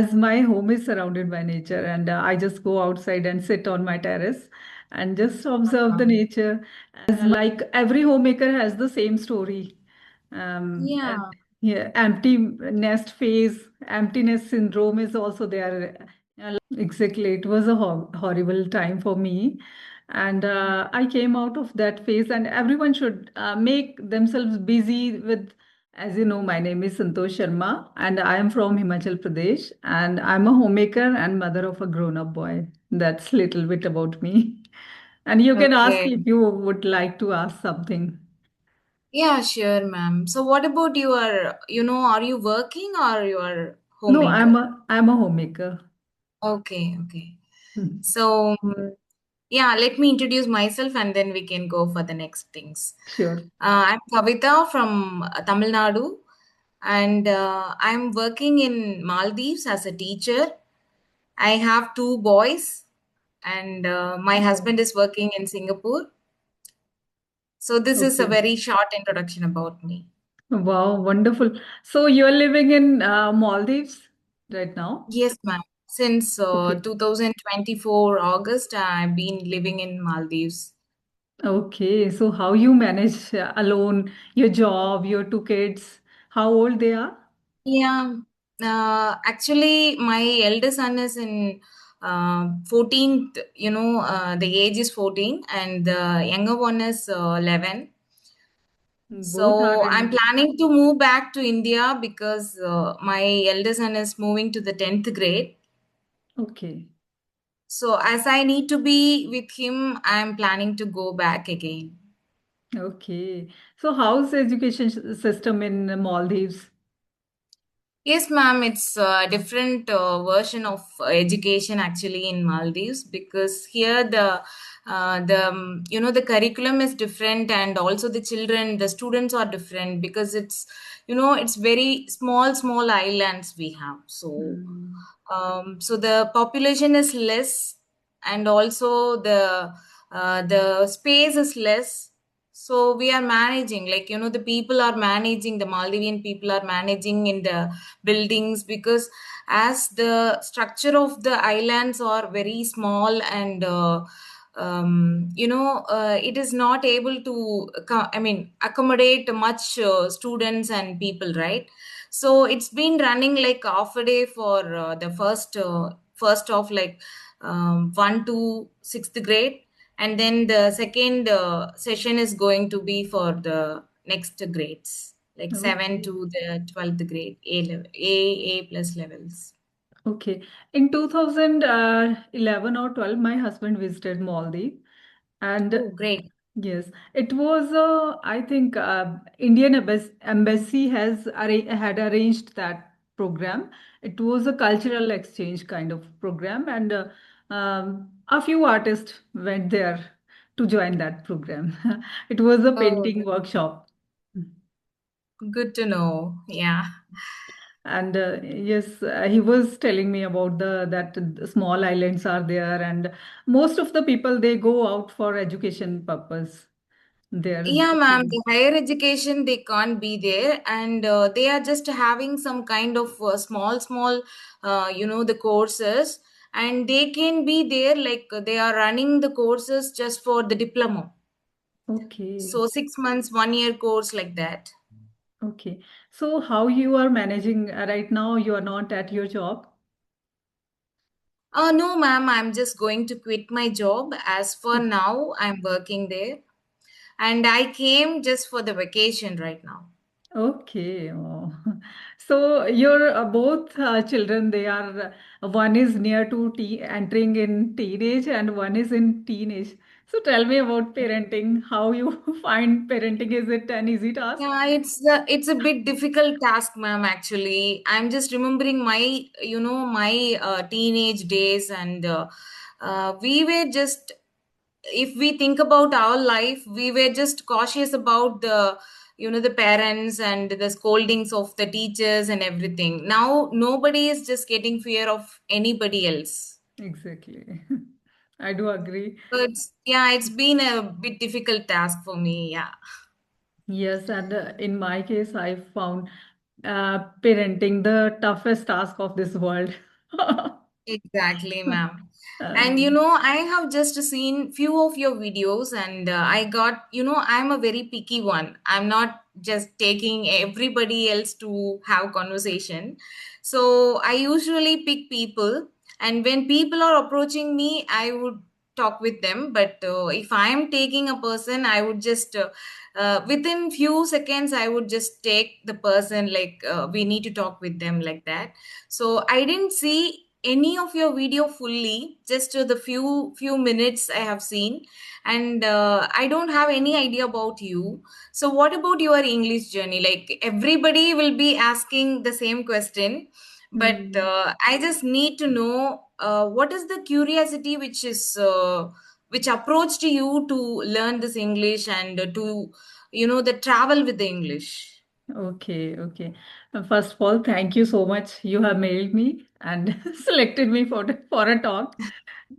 As my home is surrounded by nature, and I just go outside and sit on my terrace and just observe the Uh, nature. As like every homemaker has the same story. And yeah. yeah, empty nest phase, emptiness syndrome is also there. Exactly, it was a horrible time for me. And I came out of that phase, and everyone should make themselves busy with, as you know, my name is Santosh Sharma, and I am from Himachal Pradesh, and I'm a homemaker and mother of a grown-up boy. That's little bit about me. And you can ask Okay. if you would like to ask something. Yeah, sure, ma'am. So what about your, are you working or you are No, homemaker? I'm a homemaker. Okay, okay. Hmm. So, yeah, let me introduce myself and then we can go for the next things. Sure. I'm Kavita from Tamil Nadu and I'm working in Maldives as a teacher. I have two boys and my Oh, husband is working in Singapore. So this is a okay. very short introduction about me. Wow, wonderful. So you're living in Maldives right now? Yes, ma'am. Since Okay. 2024 August, I've been living in Maldives. Okay. So how you manage alone your job, your two kids? How old they are? Yeah, actually, my elder son is in 14th, the age is 14, and the younger one is 11. Both are So I'm in. planning to move back to India because my elder son is moving to the 10th grade. Okay. So as I need to be with him, I'm planning to go back again. Okay. So how's the education system in Maldives? Yes, ma'am. It's a different version of education actually in Maldives because here the curriculum is different and also the students are different because it's very small islands we have. Hmm. So the population is less and also the space is less, so we are managing, like the people are managing, the Maldivian people are managing in the buildings because as the structure of the islands are very small and it is not able to accommodate much students and people, right? So it's been running like half a day for the first of like 1 to 6th grade, and then the second session is going to be for the next grades like 7 Okay. to the 12th grade A level, A plus levels. Okay. In 2011 or 12, my husband visited Maldives. And Oh, great. yes, it was, I think, Indian embassy had arranged that program. It was a cultural exchange kind of program, and a few artists went there to join that program. It was a Oh, painting workshop. good to know. Yeah. And yes, he was telling me about the small islands are there, and most of the people they go out for education purpose there. Yeah, ma'am. The higher education, they can't be there, and they are just having some kind of small, the courses, and they can be there like they are running the courses just for the diploma. Okay, So 6 months, 1 year course like that. okay. So how you are managing right now? You are not at your job? No, ma'am. I'm just going to quit my job. As for Oh, now, I'm working there, and I came just for the vacation right now. okay. Oh. So your both children, they are one is near to entering in teenage and one is in teenage. So tell me about parenting. How you find parenting? Is it an easy task? Yeah, it's a bit difficult task, ma'am. Actually, I'm just remembering my teenage days, and we were just, if we think about our life, we were just cautious about the parents and the scoldings of the teachers and everything. Now nobody is just getting fear of anybody else. Exactly. I do agree. But yeah, it's been a bit difficult task for me. Yeah. Yes, and in my case, I found parenting the toughest task of this world. Exactly, ma'am. And Um, I have just seen few of your videos, and I got, I'm a very picky one. I'm not just taking everybody else to have conversation. So I usually pick people, and when people are approaching me, I would talk with them. But if I am taking a person, I would just within few seconds, I would just take the person, like we need to talk with them, like that. So I didn't see any of your video fully, just the few minutes I have seen, and I don't have any idea about you. So what about your English journey? Like everybody will be asking the same question, but mm, I just need to know what is the curiosity which approached you to learn this English and to the travel with the English. okay, okay. First of all, thank you so much. You have mailed me and selected me for a talk.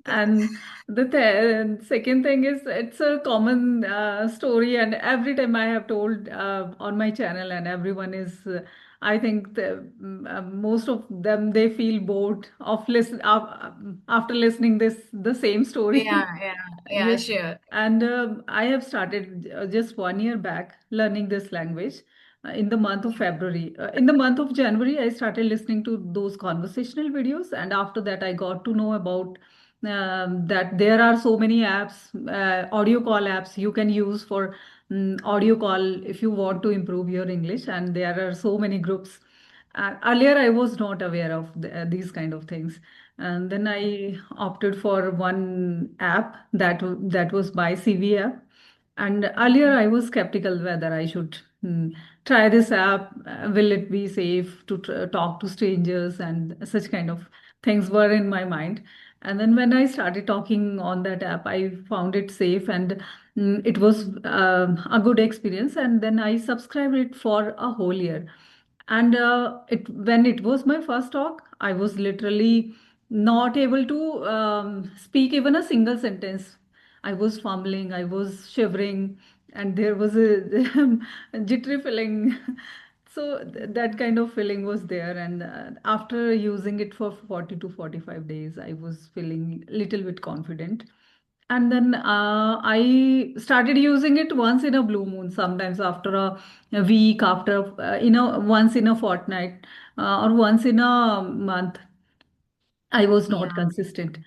And the second thing is, it's a common story, and every time I have told on my channel, and everyone is, I think most of them, they feel bored of after listening the same story. Yeah, yeah, yeah, Yes, sure. and I have started just 1 year back learning this language. In the month of February. In the month of January, I started listening to those conversational videos, and after that, I got to know about that there are so many apps, audio call apps you can use for audio call if you want to improve your English, and there are so many groups. Earlier, I was not aware of these kind of things, and then I opted for one app that was by CV app. And earlier, I was skeptical whether I should try this app. Will it be safe to talk to strangers, and such kind of things were in my mind. And then when I started talking on that app, I found it safe, and it was a good experience. And then I subscribed it for a whole year. And it when it was my first talk, I was literally not able to speak even a single sentence. I was fumbling, I was shivering, and there was a jittery feeling. So that kind of feeling was there. And after using it for 40 to 45 days, I was feeling a little bit confident. And then I started using it once in a blue moon, sometimes after a week, after once in a fortnight, or once in a month. I was not Yeah. consistent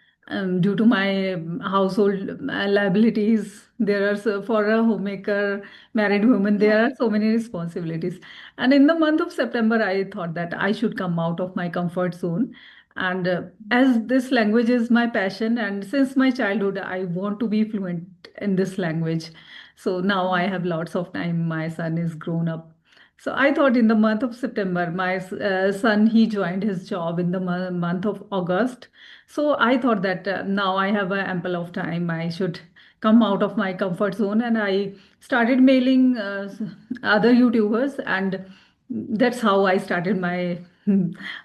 due to my household liabilities. There are for a homemaker, married woman, there are so many responsibilities. And in the month of September, I thought that I should come out of my comfort zone. And as this language is my passion, and since my childhood, I want to be fluent in this language. So now I have lots of time. My son is grown up, so I thought in the month of September, my son, he joined his job in the month of August. So I thought that now I have ample of time. I should come out of my comfort zone, and I started mailing other YouTubers, and that's how I started my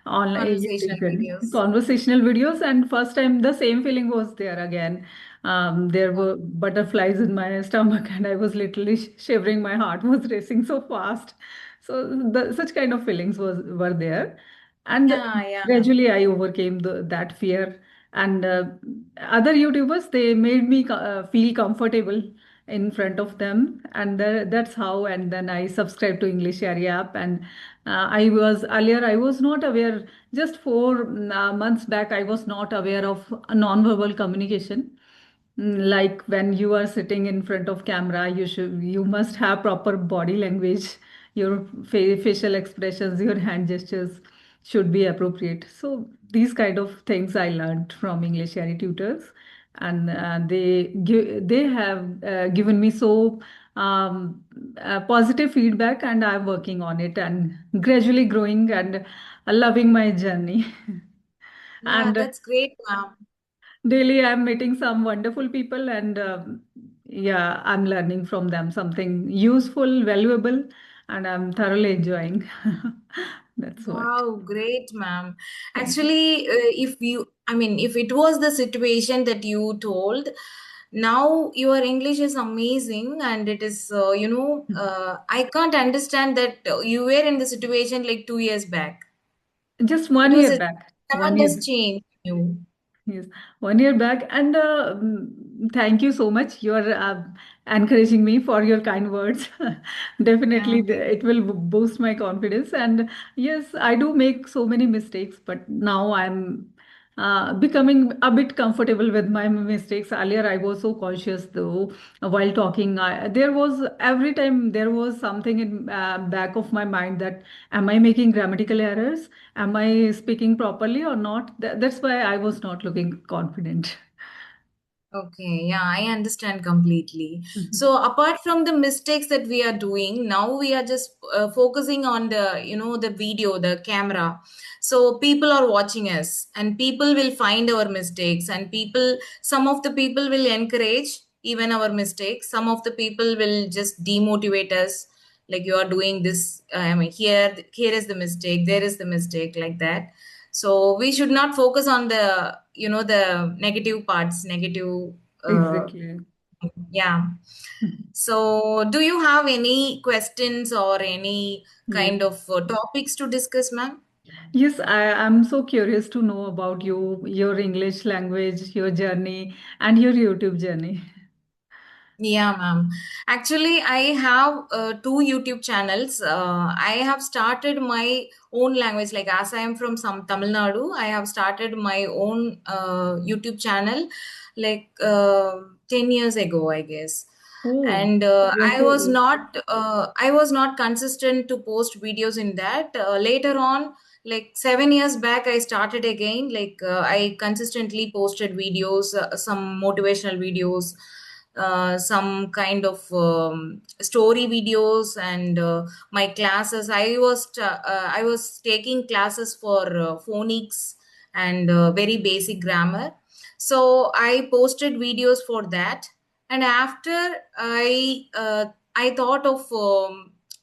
online Conversation YouTube journey. videos. Conversational videos, and first time the same feeling was there again. There were butterflies in my stomach, and I was literally shivering. My heart was racing so fast. So such kind of feelings were there, and Yeah, yeah. gradually I overcame that fear. And other YouTubers, they made me feel comfortable in front of them, and that's how. And then I subscribed to English Area app, and I was not aware. Just 4 months back, I was not aware of non-verbal communication. Like when you are sitting in front of camera, you must have proper body language. Your facial expressions, your hand gestures should be appropriate. So these kind of things I learned from English Area tutors, and they have given me so positive feedback, and I'm working on it and gradually growing and loving my journey. Yeah, And that's great, ma'am. daily, I'm meeting some wonderful people, and yeah, I'm learning from them something useful, valuable, and I'm thoroughly enjoying. That's what. Wow, great, ma'am. Thank you. Actually, if it was the situation that you told, now your English is amazing, and it is, I can't understand that you were in the situation like 2 years back. Just It one was year a back. one That year. does change you. Yes, 1 year back, and thank you so much. You are encouraging me for your kind words. Definitely, Yeah. it will boost my confidence. And yes, I do make so many mistakes, but now I'm becoming a bit comfortable with my mistakes. Earlier, I was so conscious though while talking. There was every time there was something in back of my mind that am I making grammatical errors? Am I speaking properly or not? That's why I was not looking confident. Okay, yeah, I understand completely. So apart from the mistakes that we are doing, now we are just focusing on the video, the camera. So people are watching us and people will find our mistakes and some of the people will encourage even our mistakes. Some of the people will just demotivate us. Like you are doing this, I mean, here is the mistake, there is the mistake, like that. So we should not focus on the negative parts, negative. uh, Exactly. yeah. So do you have any questions or any Yes. kind of topics to discuss, ma'am? Yes, am so curious to know about you, your English language, your journey, and your YouTube journey. Yeah, ma'am. Actually, I have two YouTube channels. I have started my own language. Like as I am from some Tamil Nadu, I have started my own YouTube channel like 10 years ago, I guess. Oh, And you are so good. I was not consistent to post videos in that. Later on, like 7 years back, I started again. Like I consistently posted videos, some motivational videos, some kind of story videos, and my classes. I was taking classes for phonics and very basic grammar. So I posted videos for that, and after I thought of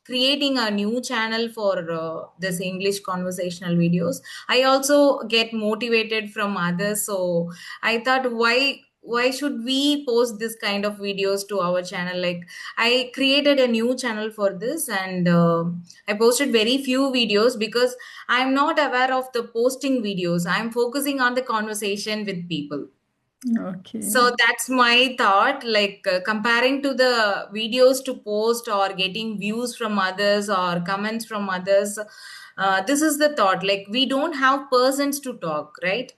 creating a new channel for this English conversational videos. I also get motivated from others, so I thought, why should we post this kind of videos to our channel? Like I created a new channel for this, and I posted very few videos because I'm not aware of the posting videos. I'm focusing on the conversation with people. Okay. So that's my thought, like comparing to the videos to post or getting views from others or comments from others. This is the thought, like we don't have persons to talk, right?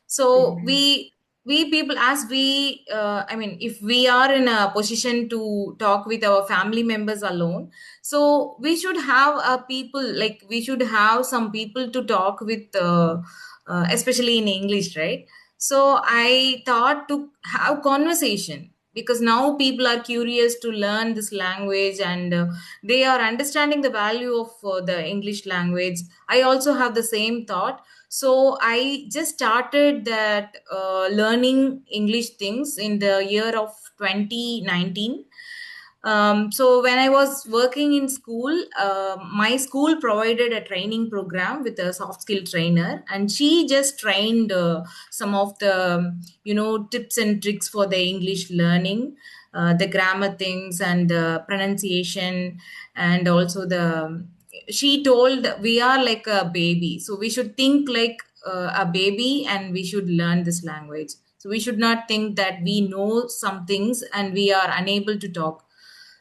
So Agree. we people, as we I mean, if we are in a position to talk with our family members alone, so we should have a people, like we should have some people to talk with, especially in English, right? So I thought to have conversation, because now people are curious to learn this language, and they are understanding the value of the English language. I also have the same thought. So I just started that learning English things in the year of 2019. So when I was working in school, my school provided a training program with a soft skill trainer, and she just trained some of the tips and tricks for the English learning, the grammar things and the pronunciation, and also the she told we are like a baby, so we should think like a baby, and we should learn this language. So we should not think that we know some things and we are unable to talk.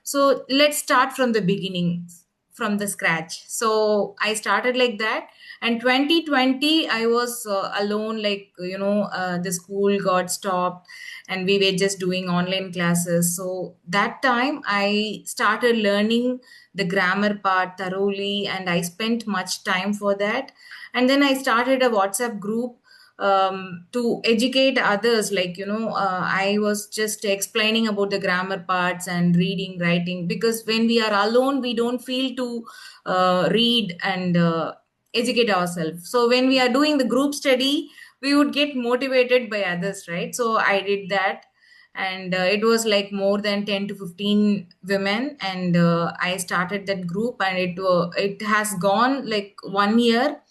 So let's start from the beginning, from the scratch. So I started like that. And 2020, I was alone, like, the school got stopped and we were just doing online classes. So that time I started learning the grammar part thoroughly, and I spent much time for that. And then I started a WhatsApp group to educate others. Like, I was just explaining about the grammar parts and reading, writing, because when we are alone, we don't feel to read and educate ourselves. So when we are doing the group study, we would get motivated by others, right? So I did that. And it was like more than 10 to 15 women, and I started that group, and it has gone like 1 year.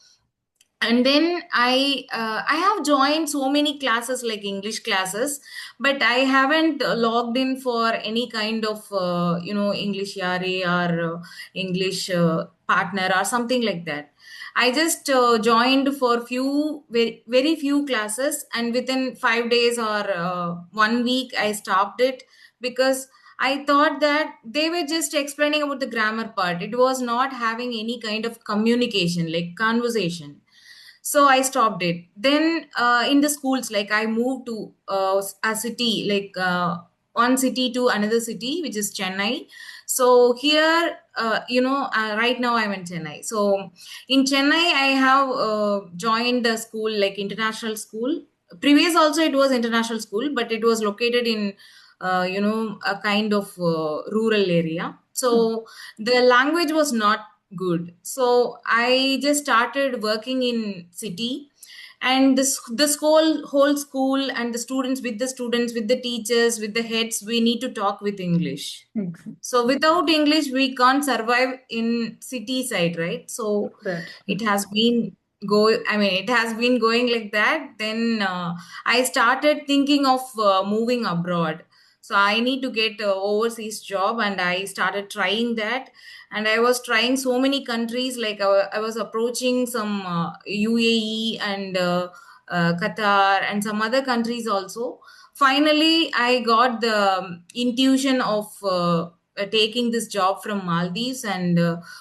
And then I have joined so many classes, like English classes, but I haven't logged in for any kind of English Yari or English partner or something like that. I just joined for few very few classes, and within 5 days or 1 week, I stopped it because I thought that they were just explaining about the grammar part. It was not having any kind of communication, like conversation. So I stopped it. Then in the schools, like I moved to a city, like one city to another city, which is Chennai. So here, right now I'm in Chennai. So in Chennai, I have joined the school, like international school. Previous also it was international school, but it was located in a kind of rural area. So the language was not good. So I just started working in city, and this whole school and the students with the teachers with the heads, we need to talk with English. Exactly. So without English, we can't survive in city side, right? So That. it has been it has been going like that. Then I started thinking of moving abroad. So I need to get a overseas job, and I started trying that. And I was trying so many countries, like I was approaching some UAE and Qatar and some other countries also. Finally, I got the intuition of taking this job from Maldives. And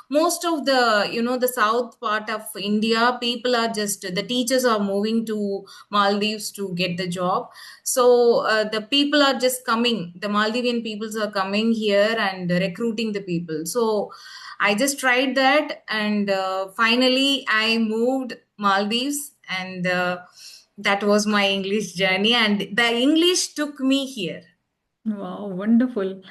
most of the the south part of India, people are just the teachers are moving to Maldives to get the job. So the people are just coming, the Maldivian peoples are coming here and recruiting the people. So I just tried that, and finally I moved Maldives. And that was my English journey, and the English took me here. Wow, wonderful.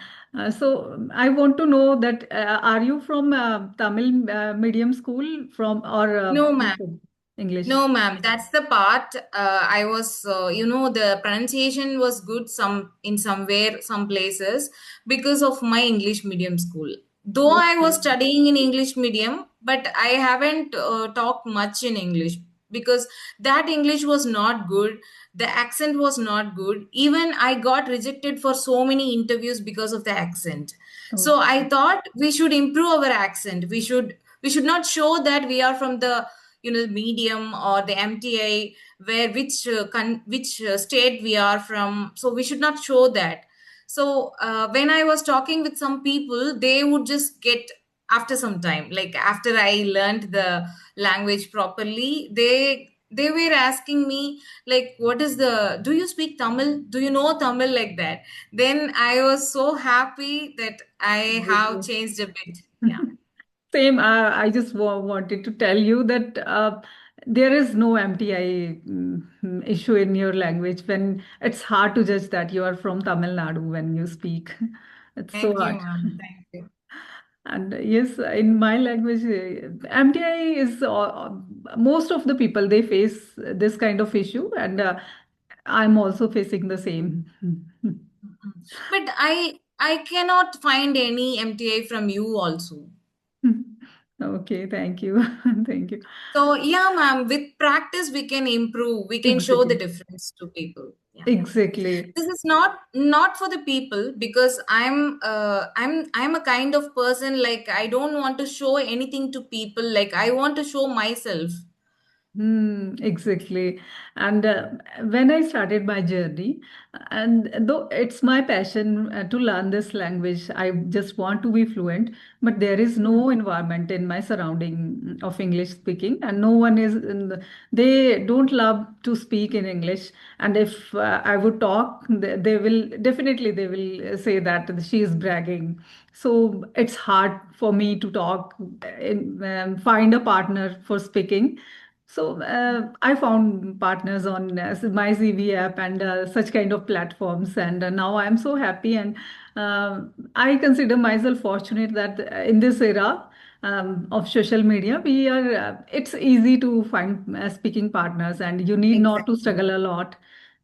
So I want to know that are you from Tamil medium school from or No, you ma'am. said English? No, ma'am. That's the part. I was, the pronunciation was good in somewhere, some places, because of my English medium school. Though I was Okay. studying in English medium, but I haven't talked much in English because that English was not good. The accent was not good. Even I got rejected for so many interviews because of the accent. So Okay. I thought we should improve our accent. We should not show that we are from the medium or the MTA, where which state we are from. So we should not show that. So when I was talking with some people, they would just get, after some time, like after I learned the language properly, they were asking me, like, what is the do you speak Tamil, do you know Tamil, like that. Then I was so happy that I have changed a bit. Yeah. Same. I just wanted to tell you that there is no MTI issue in your language when it's hard to judge that you are from Tamil Nadu when you speak. It's so Thank you, hard. ma'am. Thank you. And yes, in my language, MTI is most of the people they face this kind of issue, and I'm also facing the same. Mhm. But I cannot find any MTA from you also. Okay, thank you. Thank you. So yeah, ma'am, with practice we can improve. We can show the Exactly. difference to people. Yeah. Exactly. This is not for the people, because I'm a kind of person, like I don't want to show anything to people, like I want to show myself. Exactly. And when I started my journey, and though it's my passion to learn this language, I just want to be fluent, but there is no environment in my surrounding of English speaking, and no one is they don't love to speak in English. And if I would talk, they will definitely they will say that she is bragging. So it's hard for me to talk, find a partner for speaking. So I found partners on my CV app and such kind of platforms, and now I'm so happy. And I consider myself fortunate that in this era of social media, we are. It's easy to find speaking partners, and you need not to Exactly. struggle a lot.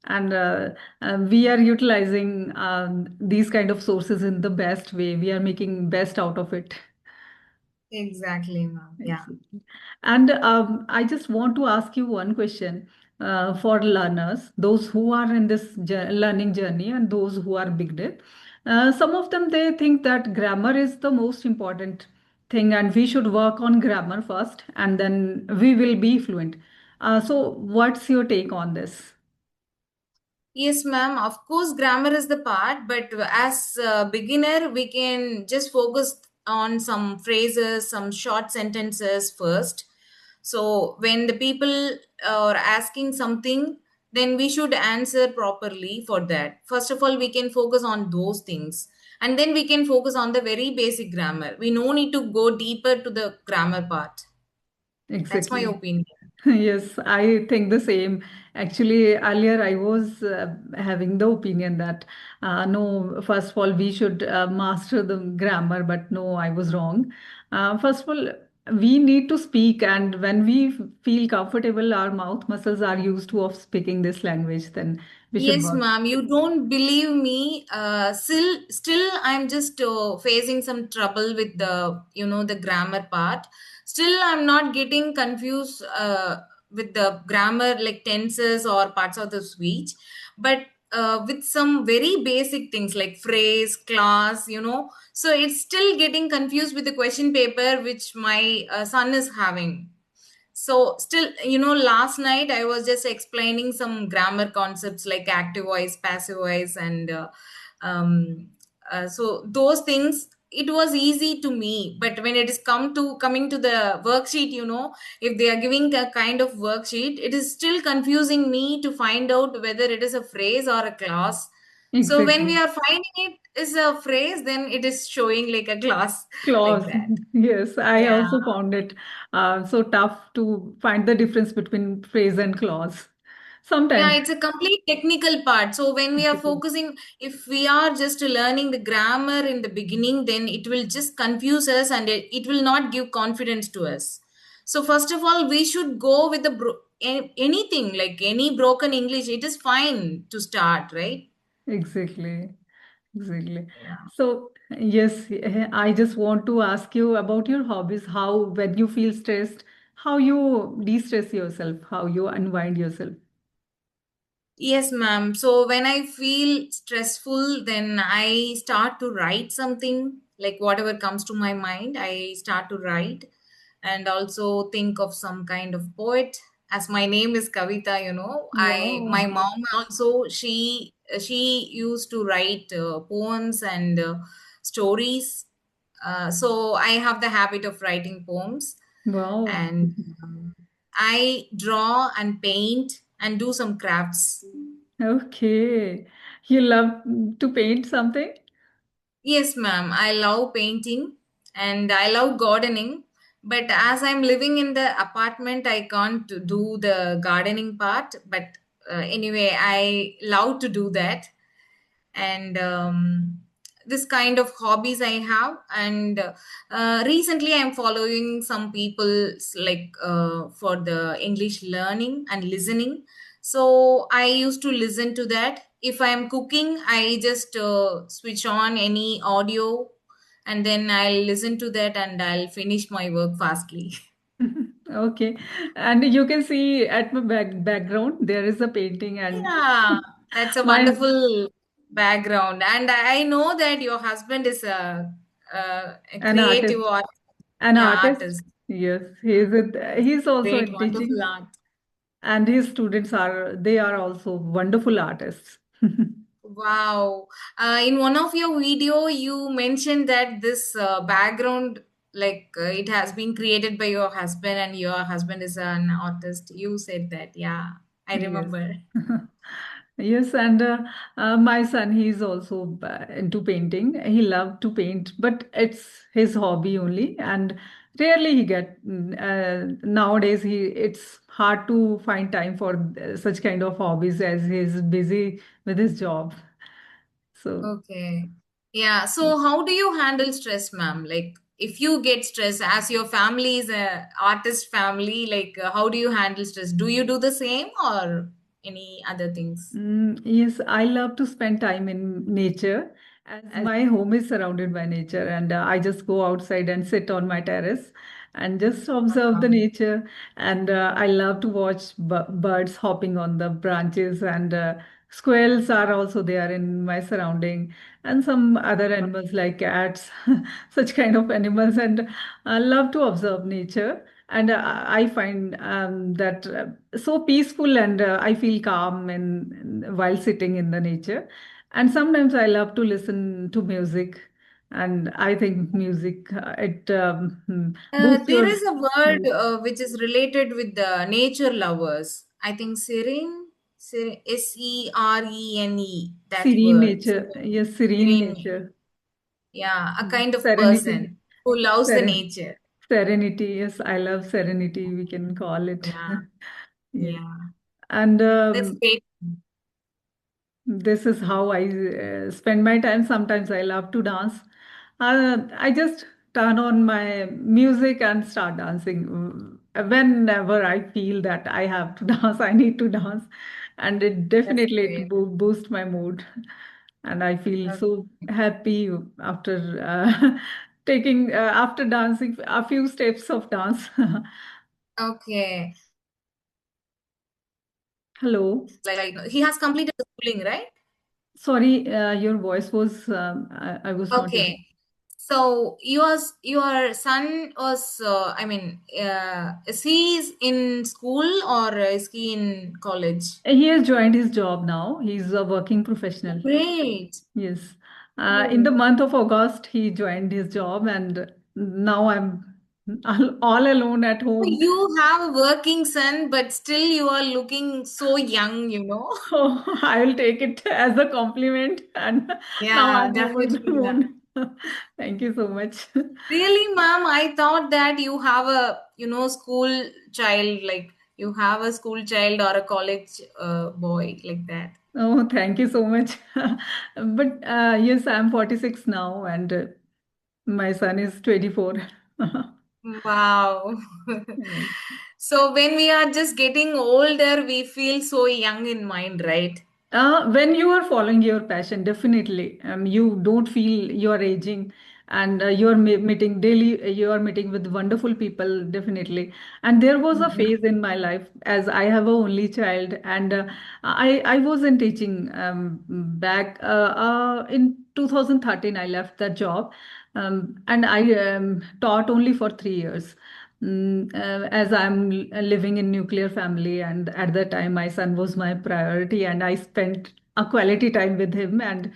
And we are utilizing these kind of sources in the best way. We are making best out of it. Exactly, ma'am. Yeah. Exactly. And I just want to ask you one question for learners, those who are in this learning journey and those who are beginner. Some of them they think that grammar is the most important, thing, and we should work on grammar first, and then we will be fluent. So, what's your take on this? Yes, ma'am. Of course, grammar is the part, but as a beginner, we can just focus on some phrases, some short sentences first. So when the people are asking something, then we should answer properly for that. First of all, we can focus on those things, and then we can focus on the very basic grammar. We no need to go deeper to the grammar part. That's my Exactly. opinion. Yes, I think the same. Actually, earlier I was having the opinion that no, first of all, we should master the grammar, but no, I was wrong. First of all, we need to speak, and when we feel comfortable, our mouth muscles are used to of speaking this language, then we should Yes, work. ma'am. You don't believe me. Still, I'm just facing some trouble with the grammar part. Still, I'm not getting confused with the grammar, like tenses or parts of the speech. But with some very basic things like phrase, class. So it's still getting confused with the question paper which my son is having. So still, last night I was just explaining some grammar concepts like active voice, passive voice, and um, so those things, it was easy to me. But when it is coming to the worksheet, if they are giving a kind of worksheet, it is still confusing me to find out whether it is a phrase or a class. So when we Exactly. are finding it is a phrase, then it is showing like a class, like Clause. that. Yes, I Yeah. also found it so tough to find the difference between phrase and clause. Yeah, Sometimes. it's a complete technical part. So when we are focusing, if we are just learning the grammar in the beginning, then it will just confuse us and it will not give confidence to us. So first of all, we should go with anything like any broken English. It is fine to start, right? Exactly. Exactly. Yeah. So, yes, I just want to ask you about your hobbies, how, when you feel stressed, how you de-stress yourself, how you unwind yourself. Yes, ma'am. So when I feel stressful, then I start to write something, like whatever comes to my mind, I start to write and also think of some kind of poet. As my name is Kavita, my Wow. mom also, she used to write poems and stories. So I have the habit of writing poems, Wow. and I draw and paint and do some crafts. Okay. You love to paint something? Yes, ma'am. I love painting and I love gardening. But as I'm living in the apartment, I can't do the gardening part. But anyway, I love to do that. And this kind of hobbies I have. And recently, I'm following some people like for the English learning and listening. So I used to listen to that. If I'm cooking, I just switch on any audio and then I'll listen to that and I'll finish my work fastly. Okay. And you can see at my background, there is a painting and Yeah, that's a my wonderful background. And I know that your husband is a an artist. creative art, An yeah, artist. artist. Yes, he's also Great, in wonderful teaching, art. and his students are they are also wonderful artists. Wow. In one of your video, you mentioned that this background, like it has been created by your husband, and your husband is an artist. You said that, yeah, I Yes. remember. Yes, and my son, he's also into painting. He loved to paint, but it's his hobby only, and rarely he get nowadays. It's hard to find time for such kind of hobbies as he's busy with his job. So. Okay. Yeah. So how do you handle stress, ma'am? Like if you get stressed as your family is a artist family, like how do you handle stress? Do you do the same or any other things? Yes, I love to spend time in nature as my home is surrounded by nature, and I just go outside and sit on my terrace. and just observe the nature. And I love to watch birds hopping on the branches, and squirrels are also there in my surrounding, and some other animals like cats, such kind of animals. And I love to observe nature. And I find that so peaceful, and I feel calm while sitting in the nature. And sometimes I love to listen to music, and I think music it boosts There your is a word mood. which is related with the nature lovers. I think serene, Serene, that Serene word. nature, yes, serene Serene. nature. Yeah, a kind of Serenity, person who loves the seren nature. serenity. Yes, I love serenity. We can call it. Yeah, Yes, yeah. and That's great. this is how I spend my time. Sometimes I love to dance. I just turn on my music and start dancing. Whenever I feel that I have to dance, I need to dance, and it That's definitely great. boosts my mood, and I feel so Okay. happy after taking after dancing a few steps of dance. Okay. Hello, He has completed the schooling, right? sorry, your voice was I was not able. Okay. So your son was, I mean, is he in school or is he in college? He has joined his job now. He's a working professional. Great. Yes. In the Oh. month of August, he joined his job, and now I'm all alone at home. You have a working son, but still you are looking so young, you know? Oh, I will take it as a compliment, and now Yeah, I'm over the definitely. Yeah. moon. Thank you so much. Really, ma'am, I thought that you have a, school child, like you have a school child or a college boy like that. Oh, thank you so much. But yes, I'm 46 now, and my son is 24. Wow. Yes. So when we are just getting older, we feel so young in mind, right? When you are following your passion, definitely, you don't feel you are aging, and you are meeting daily. You are meeting with wonderful people, definitely. And there was a Yeah. phase in my life, as I have a only child, and I wasn't teaching back in 2013. I left that job, and I taught only for 3 years. As I'm living in nuclear family, and at that time my son was my priority, and I spent a quality time with him, and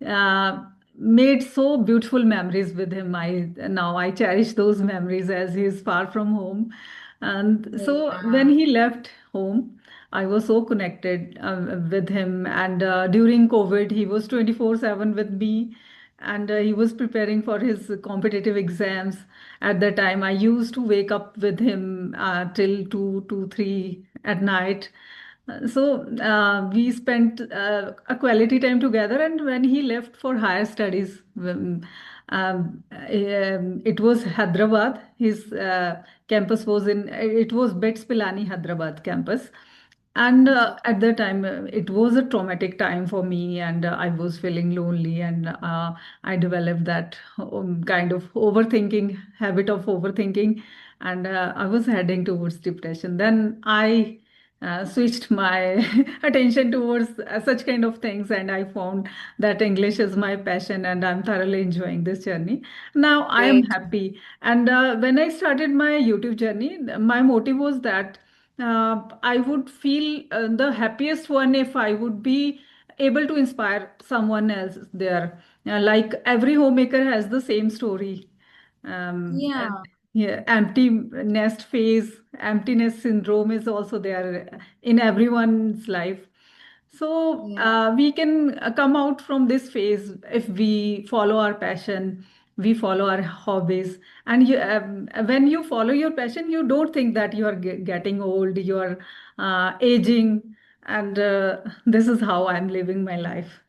uh, made so beautiful memories with him. I cherish those memories as he is far from home. And so when Yeah. he left home, I was so connected with him. And during COVID, he was 24/7 with me, and he was preparing for his competitive exams. At that time, I used to wake up with him till 3 at night. We spent a quality time together. And when he left for higher studies, it was Hyderabad. His campus was it was Bets Pilani Hyderabad campus. And at that time, it was a traumatic time for me, and I was feeling lonely, and I developed that kind of overthinking habit of overthinking, and I was heading towards depression. Then I switched my attention towards such kind of things, and I found that English is my passion, and I'm thoroughly enjoying this journey. Now I am Great. happy, and when I started my YouTube journey, my motive was that I would feel the happiest one if I would be able to inspire someone else there. Like every homemaker has the same story. And Yeah. yeah, empty nest phase, emptiness syndrome is also there in everyone's life. So Yeah. we can come out from this phase if we follow our passion, we follow our hobbies, and when you follow your passion, you don't think that you are getting old, you are aging, and this is how I'm living my life.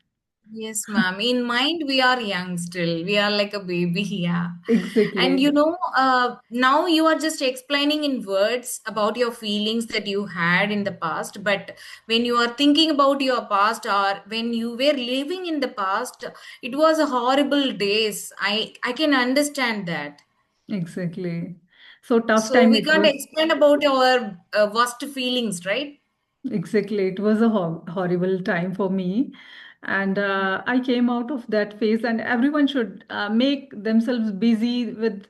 Yes, ma'am. In mind, we are young still. We are like a baby, yeah. And Exactly, now you are just explaining in words about your feelings that you had in the past. But when you are thinking about your past or when you were living in the past, it was a horrible days. I can understand that. exactly. So tough So time we it can't was. explain about our worst feelings, right? Exactly. It was a horrible time for me. And I came out of that phase, and everyone should make themselves busy with